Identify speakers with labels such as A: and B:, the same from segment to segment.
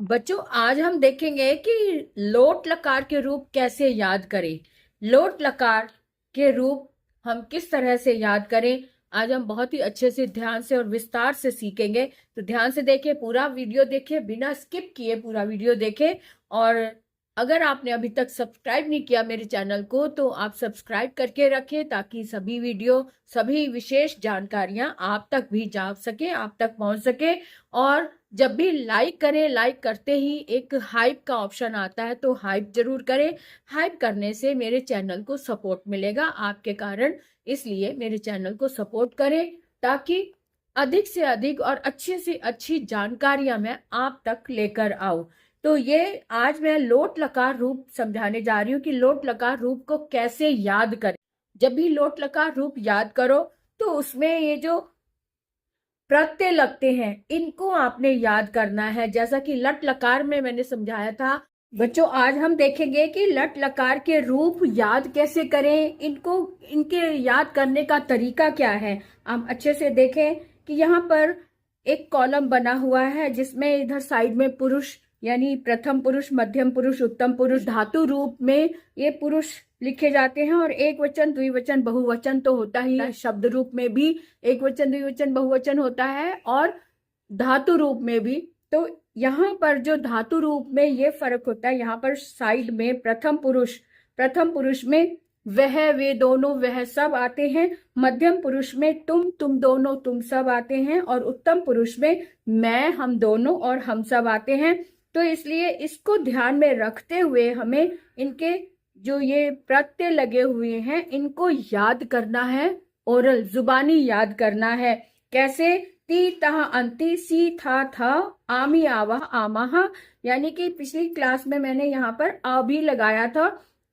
A: बच्चों, आज हम देखेंगे कि लोट लकार के रूप कैसे याद करें। लोट लकार के रूप हम किस तरह से याद करें, आज हम बहुत ही अच्छे से ध्यान से और विस्तार से सीखेंगे। तो ध्यान से देखें, पूरा वीडियो देखें, बिना स्किप किए पूरा वीडियो देखें। और अगर आपने अभी तक सब्सक्राइब नहीं किया मेरे चैनल को, तो आप सब्सक्राइब करके रखें ताकि सभी वीडियो, सभी विशेष जानकारियां आप तक भी जा सके, आप तक पहुंच सके। और जब भी लाइक करें, लाइक करते ही एक हाइप का ऑप्शन आता है, तो हाइप जरूर करें। हाइप करने से मेरे चैनल को सपोर्ट मिलेगा आपके कारण, इसलिए मेरे चैनल को सपोर्ट करें ताकि अधिक से अधिक और अच्छी से अच्छी जानकारियां मैं आप तक लेकर आऊं। तो ये आज मैं लोट लकार रूप समझाने जा रही हूँ कि लोट लकार रूप को कैसे याद करें। जब भी लोट लकार रूप याद करो, तो उसमें ये जो प्रत्यय लगते हैं, इनको आपने याद करना है। जैसा कि लट लकार में मैंने समझाया था। बच्चों, आज हम देखेंगे कि लट लकार के रूप याद कैसे करें, इनको, इनके याद करने का तरीका क्या है। आप अच्छे से देखें कि यहाँ पर एक कॉलम बना हुआ है, जिसमें इधर साइड में पुरुष यानी प्रथम पुरुष, मध्यम पुरुष, उत्तम पुरुष, धातु रूप में ये पुरुष लिखे जाते हैं। और एक वचन, द्विवचन, बहुवचन तो होता ही है। शब्द रूप में भी एक वचन, द्विवचन, बहुवचन होता है, और धातु रूप में भी। तो यहाँ पर जो धातु रूप में ये फर्क होता है, यहाँ पर साइड में प्रथम पुरुष में वह, वे, दोनों, वह सब आते हैं। मध्यम पुरुष में तुम दोनों, तुम सब आते हैं। और उत्तम पुरुष में मैं, हम दोनों और हम सब आते हैं। तो इसलिए इसको ध्यान में रखते हुए हमें इनके जो ये प्रत्यय लगे हुए हैं, इनको याद करना है। ओरल, जुबानी याद करना है। कैसे? ती, तह, अंति, सी, था, आमी, आवाह, आमाह। यानी कि पिछली क्लास में मैंने यहाँ पर आ भी लगाया था,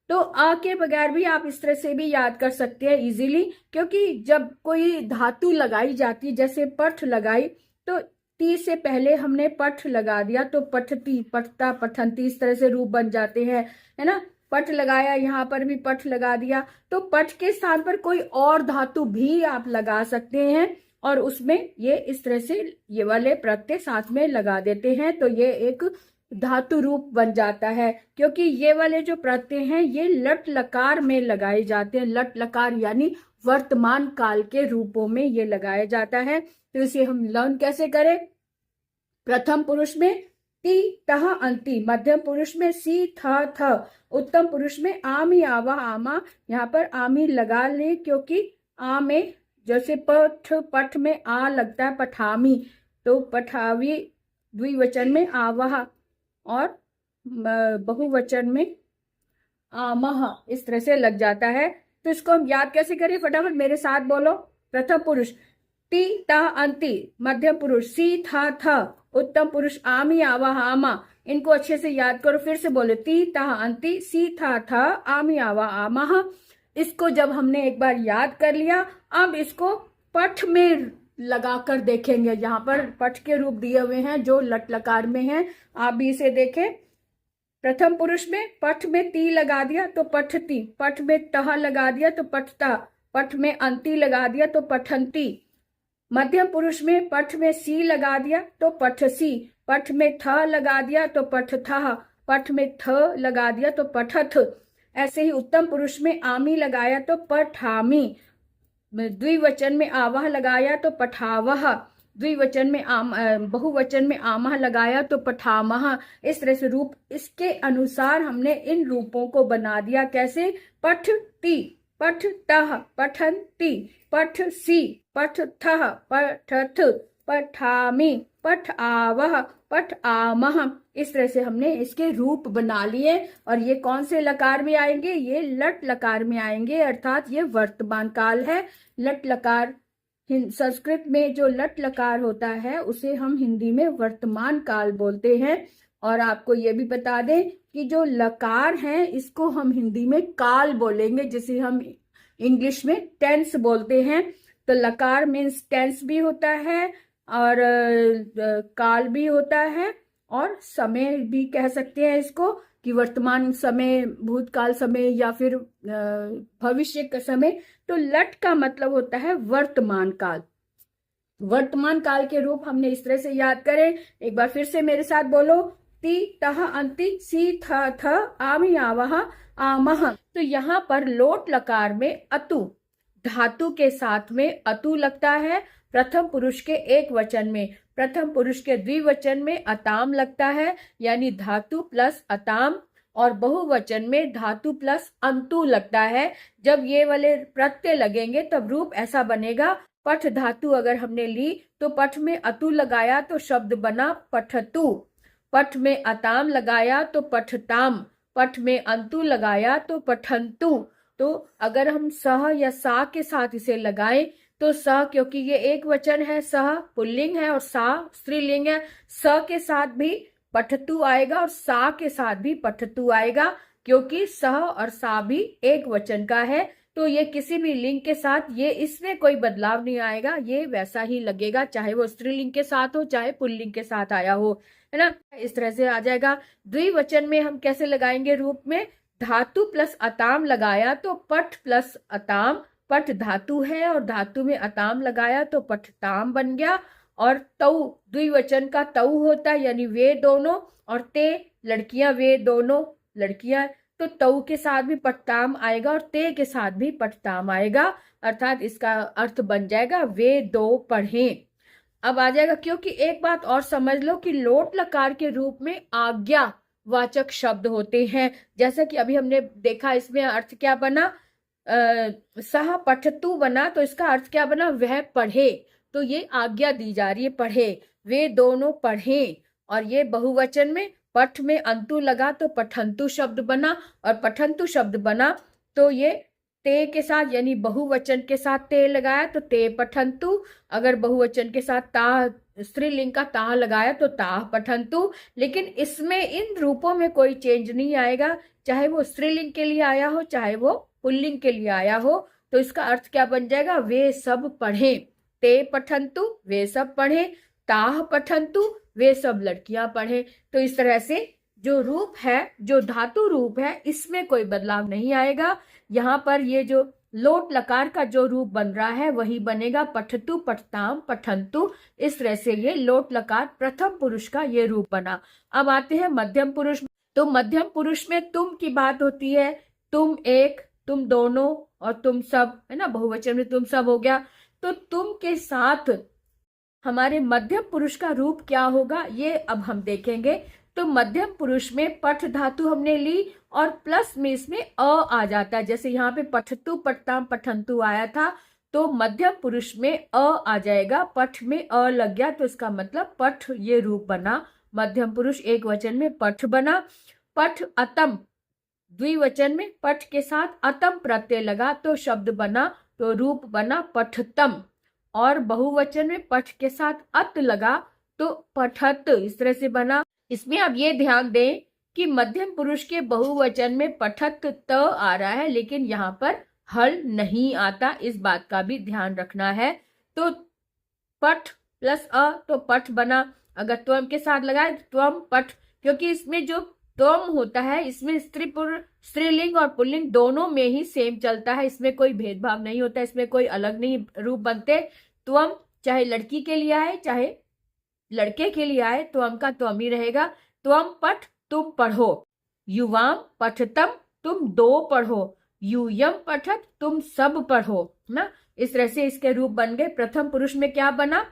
A: तो आ के बगैर भी आप इस तरह से भी याद कर सकते हैं इजीली। क्योंकि जब कोई धातु लगाई जाती है, जैसे पठ लगाई, तो ती से पहले हमने पठ लगा दिया, तो पठती, पठता, पठंती, इस तरह से रूप बन जाते हैं, है ना। पठ लगाया, यहाँ पर भी पठ लगा दिया, तो पठ के स्थान पर कोई और धातु भी आप लगा सकते हैं, और उसमें ये इस तरह से ये वाले प्रत्यय साथ में लगा देते हैं, तो ये एक धातु रूप बन जाता है। क्योंकि ये वाले जो प्रत्यय हैं, ये लट लकार में लगाए जाते हैं। लट लकार यानी वर्तमान काल के रूपों में ये लगाया जाता है। तो इसे हम लर्न कैसे करें? प्रथम पुरुष में ती, तह, अंति, मध्यम पुरुष में सी, थ, उत्तम पुरुष में आमी, आवा, आमा। यहाँ पर आमी लगा ले, क्योंकि आ में जैसे पठ में आ लगता है, पठामी, तो पठावी। द्विवचन में आवाह, और बहुवचन में आमह, इस तरह से लग जाता है। तो इसको हम याद कैसे करें? फटाफट मेरे साथ बोलो। प्रथम पुरुष ती, ता, अंति, मध्यम पुरुष सी, था, उत्तम पुरुष आमी, आवा, आमा। इनको अच्छे से याद करो। फिर से बोले, ती, ता, अंति, सी, था, आमी, आवा, आमा। इसको जब हमने एक बार याद कर लिया, अब इसको पठ में लगाकर देखेंगे। यहाँ पर पठ के रूप दिए हुए हैं जो लट लकार में हैं, आप भी इसे देखें। प्रथम पुरुष में पठ में ती लगा दिया तो पठती, पठ में तह लगा दिया तो पठता, पठ में अंति लगा दिया तो पठंती। मध्यम पुरुष में पठ में सी लगा दिया तो पठसी, पठ में थ लगा दिया तो पठथा, पठ में थ लगा दिया तो पठथ। ऐसे ही उत्तम पुरुष में आमी लगाया तो पठामी, द्विवचन में आवाह लगाया तो पठावह, द्विवचन में बहुवचन में आमह लगाया तो पठामह। इस तरह से रूप, इसके अनुसार हमने इन रूपों को बना दिया। कैसे? पठती, पठतः, पठन्ति, पठसी, पठथः, पठथ, पठामि, पठआवह, पठआमह। इस तरह से हमने इसके रूप बना लिए। और ये कौन से लकार में आएंगे? ये लट लकार में आएंगे, अर्थात ये वर्तमान काल है। लट लकार, संस्कृत में जो लट लकार होता है, उसे हम हिंदी में वर्तमान काल बोलते हैं। और आपको ये भी बता दें कि जो लकार है, इसको हम हिंदी में काल बोलेंगे, जिसे हम इंग्लिश में टेंस बोलते हैं। तो लकार मीन्स टेंस भी होता है, और काल भी होता है, और समय भी कह सकते हैं इसको, कि वर्तमान समय, भूतकाल समय, या फिर भविष्य का समय। तो लट का मतलब होता है वर्तमान काल। वर्तमान काल के रूप हमने इस तरह से याद करें। एक बार फिर से मेरे साथ बोलो। ती टह अंति सी थ थ आमी आवह आमह। तो यहाँ पर लोट लकार में अतु धातु के साथ में अतु लगता है प्रथम पुरुष के एक वचन में। प्रथम पुरुष के द्विवचन में अताम लगता है, यानी धातु प्लस अताम। और बहुवचन में धातु प्लस अंतु लगता है। जब ये वाले प्रत्यय लगेंगे तब रूप ऐसा बनेगा। पठ धातु अगर हमने ली तो पठ में अतु लगाया तो शब्द बना पठतु। पठ में अताम लगाया तो पठताम। पठ में अंतु लगाया तो पठंतु। तो अगर हम सह या सा के साथ इसे लगाएं तो सह, क्योंकि ये एक वचन है, सह पुल्लिंग है और सा स्त्रीलिंग है, स के साथ भी पठतु आएगा और सा के साथ भी पठतु आएगा, क्योंकि सह और सा भी एक वचन का है। तो ये किसी भी लिंग के साथ, ये इसमें कोई बदलाव नहीं आएगा, ये वैसा ही लगेगा, चाहे वो स्त्रीलिंग के साथ हो चाहे पुल्लिंग के साथ आया हो, है ना। इस तरह से आ जाएगा। द्विवचन में हम कैसे लगाएंगे रूप में? धातु प्लस अताम लगाया तो पठ प्लस अताम, पठ धातु है और धातु में अताम लगाया तो पठताम बन गया। और तऊ द्विवचन का तऊ होता है, यानी वे दोनों, और ते लड़कियां, वे दोनों लड़कियां, तो तऊ के साथ भी पठताम आएगा और ते के साथ भी पठताम आएगा, अर्थात इसका अर्थ बन जाएगा वे दो पढ़ें। अब आ जाएगा, क्योंकि एक बात और समझ लो कि लोट लकार के रूप में आज्ञा वाचक शब्द होते हैं। जैसे कि अभी हमने देखा, इसमें अर्थ क्या बना, सह पठतु बना, तो इसका अर्थ क्या बना, वह पढ़े। तो ये आज्ञा दी जा रही है, पढ़े, वे दोनों पढ़ें। और ये बहुवचन में पठ में अंतु लगा तो पठंतु शब्द बना, और पठंतु शब्द बना तो ये ते के साथ, यानी बहुवचन के साथ ते लगाया तो ते पठंतु। अगर बहुवचन के साथ ता, स्त्रीलिंग का ता लगाया तो ता पठंतु। लेकिन इसमें इन रूपों में कोई चेंज नहीं आएगा, चाहे वो स्त्रीलिंग के लिए आया हो चाहे वो पुल्लिंग के लिए आया हो। तो इसका अर्थ क्या बन जाएगा, वे सब पढ़ें। ते पठंतु, वे सब पढ़ें। ताह पठंतु, वे सब लड़कियां पढ़ें। तो इस तरह से जो रूप है, जो धातु रूप है, इसमें कोई बदलाव नहीं आएगा। यहाँ पर ये जो लोट लकार का जो रूप बन रहा है वही बनेगा, पठतु पठताम पठंतु। इस तरह से ये लोट लकार प्रथम पुरुष का ये रूप बना। अब आते हैं मध्यम पुरुष। तो मध्यम पुरुष में तुम की बात होती है, तुम एक, तुम दोनों और तुम सब, है ना। बहुवचन में तुम सब हो गया। तो तुम के साथ हमारे मध्यम पुरुष का रूप क्या होगा, ये अब हम देखेंगे। तो मध्यम पुरुष में पठ धातु हमने ली और प्लस में इसमें अ आ जाता है। जैसे यहाँ पे पठतु पठताम पठंतु आया था, तो मध्यम पुरुष में अ आ जाएगा, पठ में अ लग गया, तो इसका मतलब पठ ये रूप बना। मध्यम पुरुष एक वचन में पठ बना। पठ अतम द्विवचन में पठ के साथ अतम प्रत्यय लगा तो शब्द बना, तो रूप बना पठतम। और बहुवचन में पठ के साथ अत लगा तो पठत, इस तरह से बना। इसमें अब ये ध्यान दें कि मध्यम पुरुष के बहुवचन में पठत त आ रहा है, लेकिन यहाँ पर हल नहीं आता, इस बात का भी ध्यान रखना है। तो पठ प्लस अ तो पठ बना। अगर त्वम के साथ लगाए तो त्वम पठ, क्योंकि इसमें जो त्वम होता है इसमें स्त्रीलिंग और पुल्लिंग दोनों में ही सेम चलता है, इसमें कोई भेदभाव नहीं होता, इसमें कोई अलग नहीं रूप बनते। त्वम चाहे लड़की के लिए आए चाहे लड़के के लिए आए, त्वम का त्वम ही रहेगा। त्वम पठ, तुम पढ़ो। युवाम पठतम, तुम दो पढ़ो। यूयम पठत, तुम सब पढ़ो ना। इस तरह से इसके रूप बन गए। प्रथम पुरुष में क्या बना,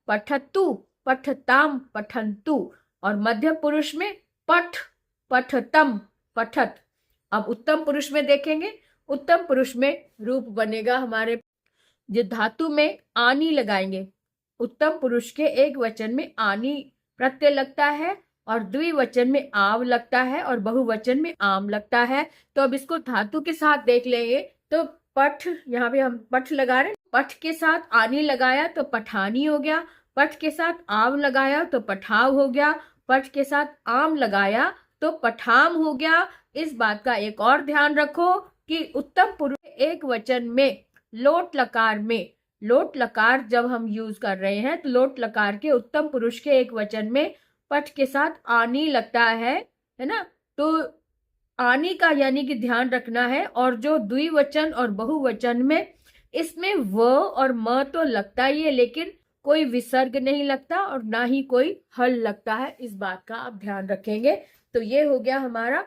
A: पठतु पठताम पठंतु। और मध्यम पुरुष में पठ पठतम पठत। अब उत्तम पुरुष में देखेंगे। उत्तम पुरुष में रूप बनेगा हमारे, जो धातु में आनी लगाएंगे। उत्तम पुरुष के एक वचन में आनी प्रत्यय लगता है और द्विवचन में आव लगता है और बहुवचन में आम लगता है। तो अब इसको धातु के साथ देख लेंगे। तो पठ, यहाँ पे हम पठ लगा रहे हैं, पठ के साथ आनी लगाया तो पठानी हो गया। पठ के साथ आव लगाया तो पठाव हो गया। पठ के साथ आम लगाया तो पठाम हो गया। इस बात का एक और ध्यान रखो कि उत्तम पुरुष एक वचन में लोट लकार में, लोट लकार जब हम यूज कर रहे हैं तो लोट लकार के उत्तम पुरुष के एक वचन में पठ के साथ आनी लगता है ना। तो आनी का यानी कि ध्यान रखना है। और जो द्विवचन और बहुवचन में इसमें व और म तो लगता ही है, लेकिन कोई विसर्ग नहीं लगता और ना ही कोई हल लगता है, इस बात का आप ध्यान रखेंगे। तो ये हो गया हमारा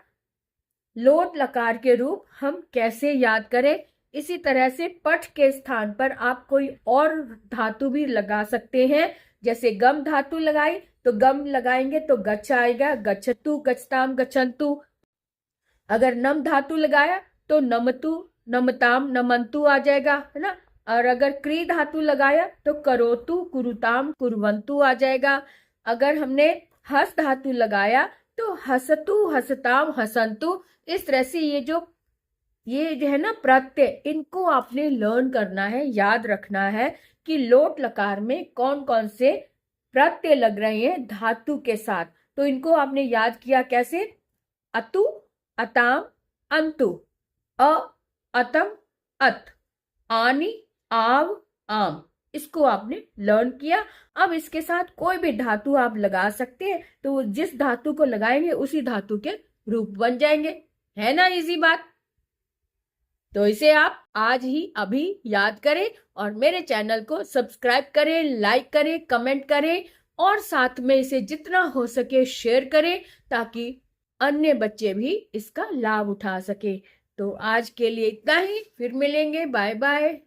A: लोट लकार के रूप हम कैसे याद करें। इसी तरह से पठ के स्थान पर आप कोई और धातु भी लगा सकते हैं। जैसे गम धातु लगाई तो गम लगाएंगे तो गच्छ आएगा, गच्छतु, गच्छताम, गच्छन्तु। अगर नम धातु लगाया तो नमतु, नमताम, नमंतु आ जाएगा, है ना। और अगर क्री धातु लगाया तो करोतु, कुरुताम, कुरवंतु आ जाएगा। अगर हमने हस धातु लगाया तो हसतु, हसताम, हसंतु। इस तरह से ये जो है ना प्रत्यय, इनको आपने लर्न करना है, याद रखना है कि लोट लकार में कौन कौन से प्रत्यय लग रहे हैं धातु के साथ। तो इनको आपने याद किया कैसे? अतु, अताम, अंतु, अ, अतम, अत, आनी, आव, आम। इसको आपने लर्न किया। अब इसके साथ कोई भी धातु आप लगा सकते हैं, तो जिस धातु को लगाएंगे उसी धातु के रूप बन जाएंगे, है ना इजी बात। तो इसे आप आज ही अभी याद करें और मेरे चैनल को सब्सक्राइब करें, लाइक करें, कमेंट करें और साथ में इसे जितना हो सके शेयर करें ताकि अन्य बच्चे भी इसका लाभ उठा सके। तो आज के लिए इतना ही, फिर मिलेंगे, बाय बाय।